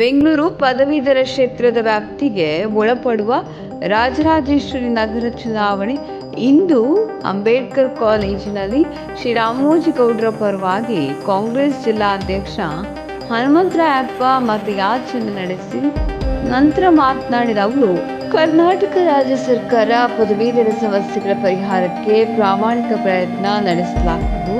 ಬೆಂಗಳೂರು ಪದವೀಧರ ಕ್ಷೇತ್ರದ ವ್ಯಾಪ್ತಿಗೆ ಒಳಪಡುವ ರಾಜರಾಜೇಶ್ವರಿ ನಗರ ಚುನಾವಣೆ ಇಂದು ಅಂಬೇಡ್ಕರ್ ಕಾಲೇಜಿನಲ್ಲಿ ಶ್ರೀರಾಮೋಜಿಗೌಡರ ಪರವಾಗಿ ಕಾಂಗ್ರೆಸ್ ಜಿಲ್ಲಾಧ್ಯಕ್ಷ ಹನುಮಂತರಾಯಪ್ಪ ಮತಯಾಚನೆ ನಡೆಸಿ ನಂತರ ಮಾತನಾಡಿದ ಅವರು, ಕರ್ನಾಟಕ ರಾಜ್ಯ ಸರ್ಕಾರ ಪದವೀಧರ ಸಮಸ್ಯೆಗಳ ಪರಿಹಾರಕ್ಕೆ ಪ್ರಾಮಾಣಿಕ ಪ್ರಯತ್ನ ನಡೆಸಲಾಗುವುದು.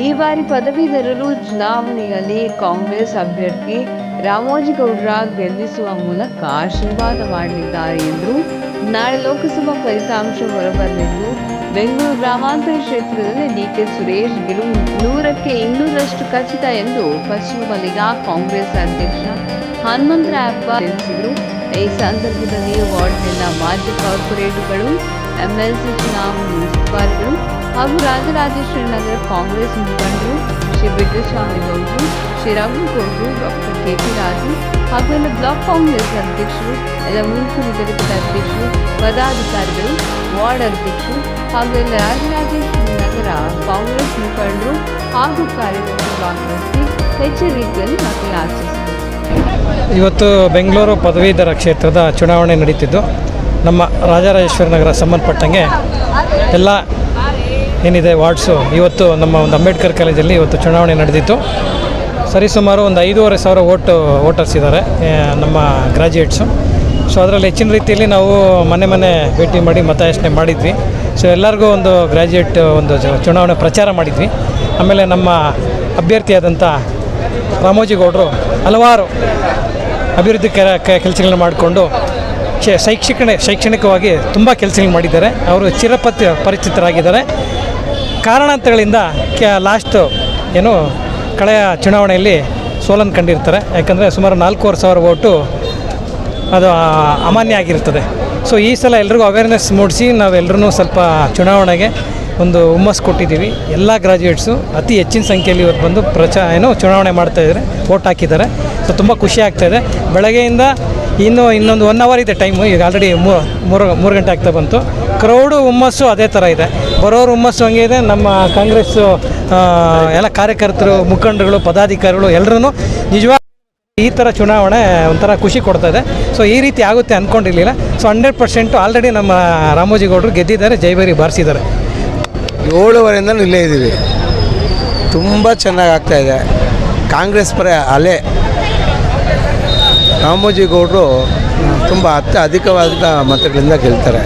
ಈ ಬಾರಿ ಪದವೀಧರರು ಚುನಾವಣೆಯಲ್ಲಿ ಕಾಂಗ್ರೆಸ್ ಅಭ್ಯರ್ಥಿ ರಾಮೋಜಿಗೌಡರ ಗೆಲ್ಲಿಸುವ ಮೂಲಕ ಆಶೀರ್ವಾದ ಮಾಡಲಿದ್ದಾರೆ ಎಂದರು. ನಾಳೆ ಲೋಕಸಭಾ ಫಲಿತಾಂಶ ಹೊರಬರಲಿದ್ದು ಬೆಂಗಳೂರು ಗ್ರಾಮಾಂತರ ಕ್ಷೇತ್ರದಲ್ಲಿ ಡಿಕೆ ಸುರೇಶ್ ಗೆಲುವು 100ಕ್ಕೆ 200ರಷ್ಟು ಖಚಿತ ಎಂದು ಪಶ್ಚಿಮ ವಲಯ ಕಾಂಗ್ರೆಸ್ ಅಧ್ಯಕ್ಷ ಹನುಮಂತರಾಯಪ್ಪ ತಿಳಿಸಿದರು. ಈ ಸಂದರ್ಭದಲ್ಲಿ ವಾರ್ಡ್ನಿಂದ ಮಾಜಿ ಕಾರ್ಪೊರೇಟರ್ಗಳು, ಎಂಎಲ್ಸಿ ಚುನಾವಣಾ ಉಸ್ತುವಾರಿಗಳು ಹಾಗೂ ರಾಜರಾಜೇಶ್ವರಿ ನಗರ ಕಾಂಗ್ರೆಸ್ ಮುಖಂಡರು ಶ್ರೀ ಬಿಟ್ಟಸ್ವಾಮಿ ಗೌಡರು, ಶ್ರೀ ರಘುಗೌಡರು, ಡಾಕ್ಟರ್ ಕೆಪಿ ರಾಜು ಹಾಗೂ ಎಲ್ಲ ಬ್ಲಾಕ್ ಕಾಂಗ್ರೆಸ್ ಅಧ್ಯಕ್ಷರು, ಎಲ್ಲ ಮುಲ್ಕಿ ವಿತರಕದ ಅಧ್ಯಕ್ಷರು, ಪದಾಧಿಕಾರಿಗಳು, ವಾರ್ಡ್ ಅಧ್ಯಕ್ಷರು ಹಾಗೂ ಎಲ್ಲ ರಾಜರಾಜೇಶ್ವರಿ ನಗರ ಕಾಂಗ್ರೆಸ್ ಮುಖಂಡರು ಹಾಗೂ ಕಾರ್ಯಕರ್ತರು ಭಾಗವಹಿಸಿ ಹೆಚ್ಚಿನ ರೀತಿಯಲ್ಲಿ ಮತಯಾಚಿಸಿದರು. ಇವತ್ತು ಬೆಂಗಳೂರು ಪದವೀಧರ ಕ್ಷೇತ್ರದ ಚುನಾವಣೆ ನಡೀತಿದ್ದು, ನಮ್ಮ ರಾಜರಾಜೇಶ್ವರಿ ನಗರ ಸಂಬಂಧಪಟ್ಟಂಗೆ ಎಲ್ಲ ಏನಿದೆ ವಾರ್ಡ್ಸು ಇವತ್ತು ನಮ್ಮ ಒಂದು ಅಂಬೇಡ್ಕರ್ ಕಾಲೇಜಲ್ಲಿ ಇವತ್ತು ಚುನಾವಣೆ ನಡೆದಿತ್ತು. ಸರಿಸುಮಾರು ಒಂದು 5,500 ವೋಟರ್ಸ್ ಇದ್ದಾರೆ, ನಮ್ಮ ಗ್ರ್ಯಾಜುಯೇಟ್ಸು. ಸೊ ಅದರಲ್ಲಿ ಹೆಚ್ಚಿನ ರೀತಿಯಲ್ಲಿ ನಾವು ಮನೆ ಭೇಟಿ ಮಾಡಿ ಮತಯಾಚನೆ ಮಾಡಿದ್ವಿ. ಸೊ ಎಲ್ಲರಿಗೂ ಒಂದು ಗ್ರ್ಯಾಜುಯೇಟ್ ಒಂದು ಚುನಾವಣೆ ಪ್ರಚಾರ ಮಾಡಿದ್ವಿ. ಆಮೇಲೆ ನಮ್ಮ ಅಭ್ಯರ್ಥಿಯಾದಂಥ ರಾಮೋಜಿಗೌಡರು ಹಲವಾರು ಅಭಿವೃದ್ಧಿ ಕೆಲಸಗಳನ್ನ ಮಾಡಿಕೊಂಡು ಶೈಕ್ಷಣಿಕವಾಗಿ ತುಂಬ ಕೆಲಸಗಳು ಮಾಡಿದ್ದಾರೆ. ಅವರು ಪರಿಚಿತರಾಗಿದ್ದಾರೆ. ಕಾರಣಾಂತರಗಳಿಂದ ಲಾಸ್ಟು ಕಳೆಯ ಚುನಾವಣೆಯಲ್ಲಿ ಸೋಲನ್ನು ಕಂಡಿರ್ತಾರೆ. ಯಾಕಂದರೆ ಸುಮಾರು 4,500 ವೋಟು ಅದು ಅಮಾನ್ಯ ಆಗಿರ್ತದೆ. ಸೊ ಈ ಸಲ ಎಲ್ರಿಗೂ ಅವೇರ್ನೆಸ್ ಮೂಡಿಸಿ ನಾವೆಲ್ಲರೂ ಸ್ವಲ್ಪ ಚುನಾವಣೆಗೆ ಒಂದು ಹುಮ್ಮಸ್ಸು ಕೊಟ್ಟಿದ್ದೀವಿ. ಎಲ್ಲ ಗ್ರ್ಯಾಜುಯೇಟ್ಸು ಅತಿ ಹೆಚ್ಚಿನ ಸಂಖ್ಯೆಯಲ್ಲಿ ಇವತ್ತು ಬಂದು ಚುನಾವಣೆ ಮಾಡ್ತಾಯಿದ್ದಾರೆ, ವೋಟ್ ಹಾಕಿದ್ದಾರೆ. ಸೊ ತುಂಬ ಖುಷಿ ಆಗ್ತಾಯಿದೆ. ಬೆಳಗ್ಗೆಯಿಂದ ಇನ್ನೊಂದು 1 ಅವರ್ ಇದೆ ಟೈಮು. ಈಗ ಆಲ್ರೆಡಿ ಮೂರು ಗಂಟೆ ಆಗ್ತಾ ಬಂತು. ಕ್ರೌಡು ಹುಮ್ಮಸ್ಸು ಅದೇ ಥರ ಇದೆ, ಬರೋರು ಹುಮ್ಮಸ್ಸು ಹಂಗೆ ಇದೆ. ನಮ್ಮ ಕಾಂಗ್ರೆಸ್ಸು ಎಲ್ಲ ಕಾರ್ಯಕರ್ತರು, ಮುಖಂಡರುಗಳು, ಪದಾಧಿಕಾರಿಗಳು ಎಲ್ಲರೂ ನಿಜವಾಗಿ ಈ ಥರ ಚುನಾವಣೆ ಒಂಥರ ಖುಷಿ ಕೊಡ್ತಾಯಿದೆ. ಸೊ ಈ ರೀತಿ ಆಗುತ್ತೆ ಅಂದ್ಕೊಂಡಿರಲಿಲ್ಲ. ಸೊ 100% ಆಲ್ರೆಡಿ ನಮ್ಮ ರಾಮೋಜಿಗೌಡರು ಗೆದ್ದಿದ್ದಾರೆ, ಜೈಬೇರಿ ಬಾರಿಸಿದ್ದಾರೆ. 7 ಇಲ್ಲೇ ಇದ್ದೀವಿ. ತುಂಬ ಚೆನ್ನಾಗಿ ಆಗ್ತಾಯಿದೆ. ಕಾಂಗ್ರೆಸ್ ಪರ ಅಲೆ. ರಾಮೋಜಿಗೌಡರು ತುಂಬ ಅಧಿಕವಾದ ಮತಗಳಿಂದ ಗೆಲ್ತಾರೆ.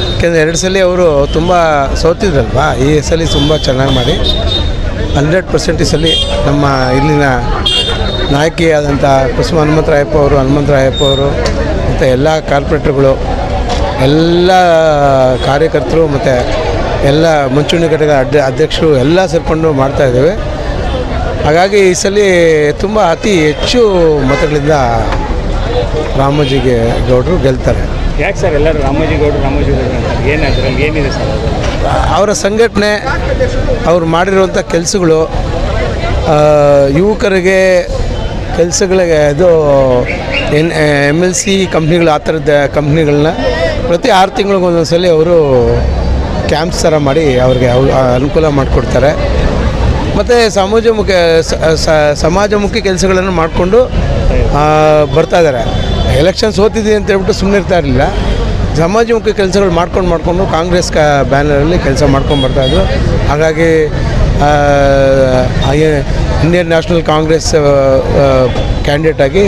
ಯಾಕೆಂದರೆ 2 ಸಲ ಅವರು ತುಂಬ ಸೋತಿದ್ರಲ್ವಾ. ಈ ಸಲ ತುಂಬ ಚೆನ್ನಾಗಿ ಮಾಡಿ 100% ಈ ಸಲ ನಮ್ಮ ಇಲ್ಲಿನ ನಾಯಕಿಯಾದಂಥ ಕುಸುಮ ಹನುಮಂತರಾಯಪ್ಪ ಅವರು ಮತ್ತು ಎಲ್ಲ ಕಾರ್ಪೊರೇಟರ್ಗಳು, ಎಲ್ಲ ಕಾರ್ಯಕರ್ತರು ಮತ್ತು ಎಲ್ಲ ಮುಂಚೂಣಿ ಘಟಕದ ಅಧ್ಯಕ್ಷರು ಎಲ್ಲ ಸೇರಿಕೊಂಡು ಮಾಡ್ತಾಯಿದ್ದೇವೆ. ಹಾಗಾಗಿ ಈ ಸಲ ತುಂಬ ಅತಿ ಹೆಚ್ಚು ಮತಗಳಿಂದ ರಾಮೋಜಿಗೌಡರು ಗೆಲ್ತಾರೆ. ಯಾಕೆ ಸರ್ ಎಲ್ಲರೂ ರಾಮೋಜಿಗೌಡರು ಅಂತ ಏನಿದೆ ಸರ್? ಅವರ ಸಂಘಟನೆ, ಅವ್ರು ಮಾಡಿರುವಂಥ ಕೆಲಸಗಳು, ಯುವಕರಿಗೆ ಕೆಲಸಗಳಿಗೆ ಇದು MLC ಕಂಪ್ನಿಗಳು, ಆ ಥರದ ಕಂಪ್ನಿಗಳನ್ನ ಪ್ರತಿ 6 ತಿಂಗಳಿಗೆ ಒಂದೊಂದು ಸಲ ಅವರು ಕ್ಯಾಂಪ್ಸ್ ಥರ ಮಾಡಿ ಅವ್ರಿಗೆ ಅನುಕೂಲ ಮಾಡಿಕೊಡ್ತಾರೆ. ಮತ್ತು ಸಮಾಜಮುಖಿ ಕೆಲಸಗಳನ್ನು ಮಾಡಿಕೊಂಡು ಬರ್ತಾಯಿದ್ದಾರೆ. ಎಲೆಕ್ಷನ್ ಸೋತಿದ್ದೀವಿ ಅಂತ ಹೇಳ್ಬಿಟ್ಟು ಸುಮ್ಮನೆ ಇರ್ತಾ ಇರಲಿಲ್ಲ. ಸಮಾಜಮುಖಿ ಕೆಲಸಗಳು ಮಾಡ್ಕೊಂಡು ಕಾಂಗ್ರೆಸ್ ಬ್ಯಾನರಲ್ಲಿ ಕೆಲಸ ಮಾಡ್ಕೊಂಡು ಬರ್ತಾಯಿದ್ರು. ಹಾಗಾಗಿ ಇಂಡಿಯನ್ ನ್ಯಾಷನಲ್ ಕಾಂಗ್ರೆಸ್ ಕ್ಯಾಂಡಿಡೇಟಾಗಿ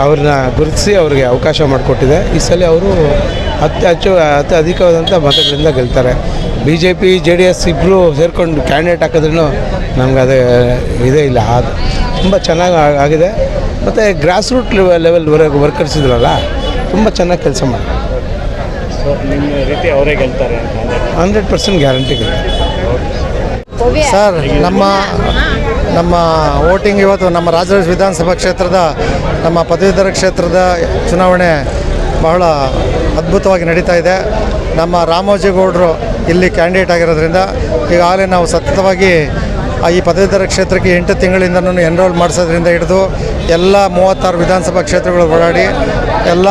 ಅವ್ರನ್ನ ಗುರುತಿಸಿ ಅವ್ರಿಗೆ ಅವಕಾಶ ಮಾಡಿಕೊಟ್ಟಿದೆ. ಈ ಸಲ ಅವರು ಅತಿ ಅಧಿಕವಾದಂಥ ಮತಗಳಿಂದ ಗೆಲ್ತಾರೆ. BJP JDS ಇಬ್ಬರು ಸೇರಿಕೊಂಡು ಕ್ಯಾಂಡಿಡೇಟ್ ಹಾಕಿದ್ರೂ ನಮ್ಗೆ ಅದು ಇದೇ ಇಲ್ಲ. ಅದು ತುಂಬ ಚೆನ್ನಾಗಿ ಆಗಿದೆ. ಮತ್ತು ಗ್ರಾಸ್ ರೂಟ್ ಲೆವೆಲ್ವರೆಗೆ ವರ್ಕರ್ಸ್ ಇದ್ರಲ್ಲ, ತುಂಬ ಚೆನ್ನಾಗಿ ಕೆಲಸ ಮಾಡಿ. ಸೊ ನಿಮ್ಮ ರೀತಿ ಅವರೇ ಗೆಲ್ತಾರೆ? 100% ಗ್ಯಾರಂಟಿ ಗೆಲ್ತಾರೆ ಸರ್. ನಮ್ಮ ವೋಟಿಂಗ್ ಇವತ್ತು ನಮ್ಮ ರಾಜರಾಜೇಶ್ವರಿ ವಿಧಾನಸಭಾ ಕ್ಷೇತ್ರದ ನಮ್ಮ ಪದವೀಧರ ಕ್ಷೇತ್ರದ ಚುನಾವಣೆ ಬಹಳ ಅದ್ಭುತವಾಗಿ ನಡೀತಾ ಇದೆ. ನಮ್ಮ ರಾಮೋಜಿಗೌಡರು ಇಲ್ಲಿ ಕ್ಯಾಂಡಿಡೇಟ್ ಆಗಿರೋದ್ರಿಂದ ಈಗಾಗಲೇ ನಾವು ಸತತವಾಗಿ ಈ ಪದವೀಧರ ಕ್ಷೇತ್ರಕ್ಕೆ 8 ತಿಂಗಳಿಂದನೂ ಎನ್ರೋಲ್ ಮಾಡಿಸೋದ್ರಿಂದ ಹಿಡಿದು ಎಲ್ಲ 36 ವಿಧಾನಸಭಾ ಕ್ಷೇತ್ರಗಳು ಓಡಾಡಿ ಎಲ್ಲ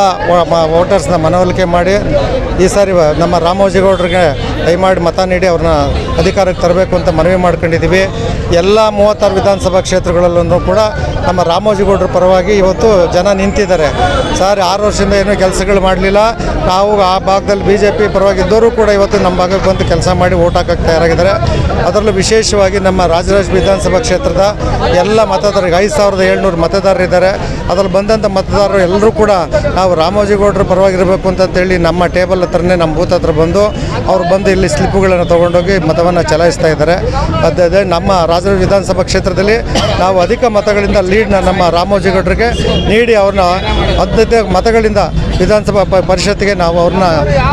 ವೋಟರ್ಸ್ನ ಮನವೊಲಿಕೆ ಮಾಡಿ ಈ ಸಾರಿ ನಮ್ಮ ರಾಮೋಜಿಗೌಡರಿಗೆ ದಯಮಾಡಿ ಮತ ನೀಡಿ ಅವ್ರನ್ನ ಅಧಿಕಾರಕ್ಕೆ ತರಬೇಕು ಅಂತ ಮನವಿ ಮಾಡ್ಕೊಂಡಿದ್ದೀವಿ. ಎಲ್ಲ 36 ವಿಧಾನಸಭಾ ಕ್ಷೇತ್ರಗಳಲ್ಲೂ ಕೂಡ ನಮ್ಮ ರಾಮೋಜಿಗೌಡರ ಪರವಾಗಿ ಇವತ್ತು ಜನ ನಿಂತಿದ್ದಾರೆ. ಸರ್ 6 ವರ್ಷದಿಂದ ಏನೂ ಕೆಲಸಗಳು ಮಾಡಲಿಲ್ಲ, ನಾವು ಆ ಭಾಗದಲ್ಲಿ BJP ಪರವಾಗಿದ್ದವರು ಕೂಡ ಇವತ್ತು ನಮ್ಮ ಭಾಗಕ್ಕೆ ಬಂದು ಕೆಲಸ ಮಾಡಿ ಓಟ್ ಹಾಕಕ್ಕೆ ತಯಾರಾಗಿದ್ದಾರೆ. ಅದರಲ್ಲೂ ವಿಶೇಷವಾಗಿ ನಮ್ಮ ರಾಜರಾಜ ವಿಧಾನಸಭಾ ಕ್ಷೇತ್ರದ ಎಲ್ಲ ಮತದಾರರಿಗೆ 5700 ಮತದಾರರಿದ್ದಾರೆ. ಅದರಲ್ಲಿ ಬಂದಂಥ ಮತದಾರರು ಎಲ್ಲರೂ ಕೂಡ ನಾವು ರಾಮೋಜಿಗೌಡರ ಪರವಾಗಿರಬೇಕು ಅಂತೇಳಿ ನಮ್ಮ ಟೇಬಲ್ ಹತ್ರನೇ ನಮ್ಮ ಬೂತ್ ಹತ್ರ ಬಂದು ಅವ್ರು ಬಂದು ಇಲ್ಲಿ ಸ್ಲಿಪ್ಪುಗಳನ್ನು ತೊಗೊಂಡೋಗಿ ಮತವನ್ನು ಚಲಾಯಿಸ್ತಾ ಇದ್ದಾರೆ. ಅದೇ ನಮ್ಮ ರಾಜರಾಜ ವಿಧಾನಸಭಾ ಕ್ಷೇತ್ರದಲ್ಲಿ ನಾವು ಅಧಿಕ ಮತಗಳಿಂದ ಲೀಡ್ನ ನಮ್ಮ ರಾಮೋಜಿಗೌಡರಿಗೆ ನೀಡಿ ಅವ್ರನ್ನ 15 ಮತಗಳಿಂದ ವಿಧಾನಸಭಾ ಪರಿಷತ್ತಿಗೆ ನಾವು ಅವ್ರನ್ನ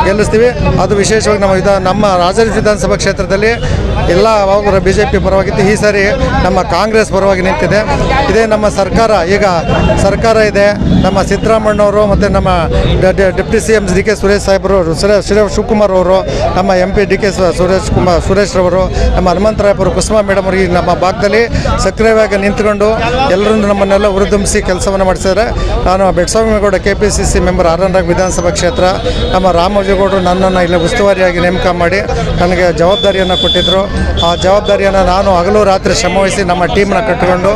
ಗೆಲ್ಲಿಸ್ತೀವಿ. ಅದು ವಿಶೇಷವಾಗಿ ನಮ್ಮ ರಾಜರಾಜ ವಿಧಾನಸಭಾ ಕ್ಷೇತ್ರದಲ್ಲಿ ಎಲ್ಲ ಅವಾಗ BJP ಪರವಾಗಿತ್ತು, ಈ ಸಾರಿ ನಮ್ಮ ಕಾಂಗ್ರೆಸ್ ಪರವಾಗಿ ನಿಂತಿದೆ. ಇದೇ ನಮ್ಮ ಸರ್ಕಾರ, ಈಗ ಸರ್ಕಾರ ಇದೆ. ನಮ್ಮ ಸಿದ್ದರಾಮಣ್ಣವರು ಮತ್ತು ನಮ್ಮ ಡೆಪ್ಟಿ CM DK ಸುರೇಶ್ ಸಾಹೇಬರು, ಶಿವಕುಮಾರ್ ಅವರು, ನಮ್ಮ MP DK ಸುರೇಶ್ ರವರು, ನಮ್ಮ ಹನುಮಂತರಾಯಪುರ ಕುಸುಮಾ ಮೇಡಮ್ ಅವರು ಈ ನಮ್ಮ ಭಾಗದಲ್ಲಿ ಸಕ್ರಿಯವಾಗಿ ನಿಂತ್ಕೊಂಡು ಎಲ್ಲರನ್ನು ನಮ್ಮನ್ನೆಲ್ಲ ಹುರಿದುಂಬಿಸಿ ಕೆಲಸವನ್ನು ಮಾಡಿಸಿದ್ದಾರೆ. ನಾನು ಬೆಟ್ಸ್ವಾಮಿಗೌಡ KPCC ಮೆಂಬರ್ ಆರನರಾಗ ವಿಧಾನಸಭಾ ಕ್ಷೇತ್ರ. ನಮ್ಮ ರಾಮೋಜಿಗೌಡರು ನನ್ನನ್ನು ಇಲ್ಲಿ ಉಸ್ತುವಾರಿಯಾಗಿ ನೇಮಕ ಮಾಡಿ ನನಗೆ ಜವಾಬ್ದಾರಿಯನ್ನು ಕೊಟ್ಟಿದ್ದರು. ಆ ಜವಾಬ್ದಾರಿಯನ್ನು ನಾನು ಹಗಲು ರಾತ್ರಿ ಶ್ರಮವಹಿಸಿ ನಮ್ಮ ಟೀಮ್ನ ಕಟ್ಟಿಕೊಂಡು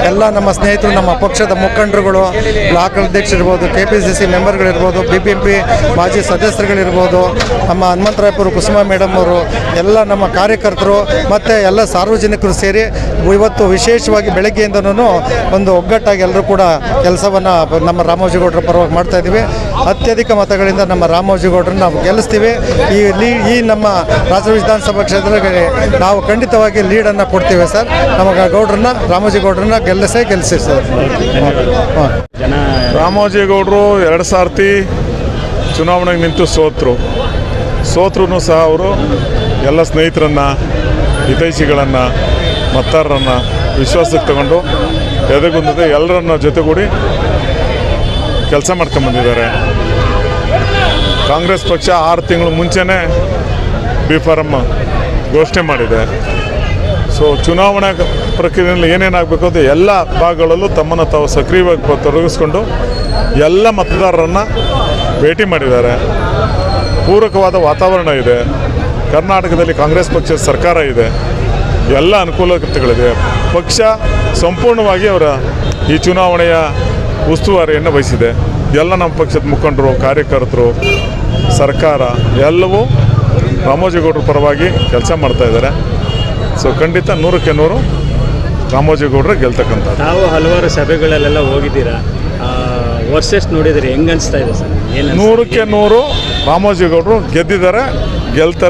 ಎಲ್ಲ ನಮ್ಮ ಸ್ನೇಹಿತರು, ನಮ್ಮ ಪಕ್ಷದ ಮುಖಂಡರುಗಳು, ಬ್ಲಾಕ್ ಅಧ್ಯಕ್ಷರಿರ್ಬೋದು, KPCC ಮೆಂಬರ್ಗಳಿರ್ಬೋದು, BBMP ಮಾಜಿ ಸದಸ್ಯರುಗಳಿರ್ಬೋದು, ನಮ್ಮ ಹನುಮಂತರಾಯಪುರ ಕುಸುಮಾ ಮೇಡಮ್ ಅವರು, ಎಲ್ಲ ನಮ್ಮ ಕಾರ್ಯಕರ್ತರು ಮತ್ತು ಎಲ್ಲ ಸಾರ್ವಜನಿಕರು ಸೇರಿ ಇವತ್ತು ವಿಶೇಷವಾಗಿ ಬೆಳಗ್ಗೆಯಿಂದನೂ ಒಂದು ಒಗ್ಗಟ್ಟಾಗಿ ಎಲ್ಲರೂ ಕೂಡ ಕೆಲಸವನ್ನು ನಮ್ಮ ರಾಮೋಜಿಗೌಡರ ಪರವಾಗಿ ಮಾಡ್ತಾಯಿದ್ದೀವಿ. ಅತ್ಯಧಿಕ ಮತಗಳಿಂದ ನಮ್ಮ ರಾಮೋಜಿಗೌಡರನ್ನ ನಾವು ಗೆಲ್ಲಿಸ್ತೀವಿ. ಈ ನಮ್ಮ ರಾಜರಾಜ ವಿಧಾನಸಭಾ ಕ್ಷೇತ್ರಕ್ಕೆ ನಾವು ಖಂಡಿತವಾಗಿ ಲೀಡನ್ನು ಕೊಡ್ತೀವಿ ಸರ್. ನಮಗೆ ರಾಮೋಜಿಗೌಡರನ್ನ ಗೆಲ್ಲಿಸಿ ಸರ್. ರಾಮೋಜಿಗೌಡರು 2 ಸಾರ್ತಿ ಚುನಾವಣೆಗೆ ನಿಂತು ಸೋತ್ರೂ ಸಹ ಅವರು ಎಲ್ಲ ಸ್ನೇಹಿತರನ್ನು, ಹಿತೈಷಿಗಳನ್ನು, ಮತದಾರರನ್ನು ವಿಶ್ವಾಸಕ್ಕೆ ತಗೊಂಡು ಎದೆಗುಂದದೆ ಎಲ್ಲರನ್ನ ಜೊತೆಗೂಡಿ ಕೆಲಸ ಮಾಡ್ಕೊಂಬಂದಿದ್ದಾರೆ. ಕಾಂಗ್ರೆಸ್ ಪಕ್ಷ 6 ತಿಂಗಳು ಮುಂಚೆನೇ B.Pharm ಘೋಷಣೆ ಮಾಡಿದೆ. ಸೊ ಚುನಾವಣಾ ಪ್ರಕ್ರಿಯೆಯಲ್ಲಿ ಏನೇನಾಗಬೇಕು ಅಂತ ಎಲ್ಲ ಭಾಗಗಳಲ್ಲೂ ತಮ್ಮನ್ನು ತಾವು ಸಕ್ರಿಯವಾಗಿ ತೊಡಗಿಸ್ಕೊಂಡು ಎಲ್ಲ ಮತದಾರರನ್ನು ಭೇಟಿ ಮಾಡಿದ್ದಾರೆ. ಪೂರಕವಾದ ವಾತಾವರಣ ಇದೆ. ಕರ್ನಾಟಕದಲ್ಲಿ ಕಾಂಗ್ರೆಸ್ ಪಕ್ಷದ ಸರ್ಕಾರ ಇದೆ. ಎಲ್ಲ ಅನುಕೂಲತೆಗಳಿದೆ. ಪಕ್ಷ ಸಂಪೂರ್ಣವಾಗಿ ಅವರ ಈ ಚುನಾವಣೆಯ ಉಸ್ತುವಾರಿಯನ್ನು ವಹಿಸಿದೆ. ಎಲ್ಲ ನಮ್ಮ ಪಕ್ಷದ ಮುಖಂಡರು, ಕಾರ್ಯಕರ್ತರು, ಸರ್ಕಾರ ಎಲ್ಲವೂ ರಾಮೋಜಿಗೌಡರ ಪರವಾಗಿ ಕೆಲಸ ಮಾಡ್ತಾಯಿದ್ದಾರೆ. ಸೊ ಖಂಡಿತ 100ಕ್ಕೆ 100 ರಾಮೋಜಿಗೌಡರು ಗೆಲ್ತಕ್ಕಂಥದ್ದು. ನಾವು ಹಲವಾರು ಸಭೆಗಳಲ್ಲೆಲ್ಲ ಹೋಗಿದ್ದೀರಾ, ವರ್ಷಸ್ ನೋಡಿದರೆ ಹೆಂಗೆ ಅನಿಸ್ತಾ ಇದೆ ಸರ್? 100ಕ್ಕೆ 100 ರಾಮೋಜಿಗೌಡರು ಗೆದ್ದಿದ್ದಾರೆ, ಗೆಲ್ತಾರೆ.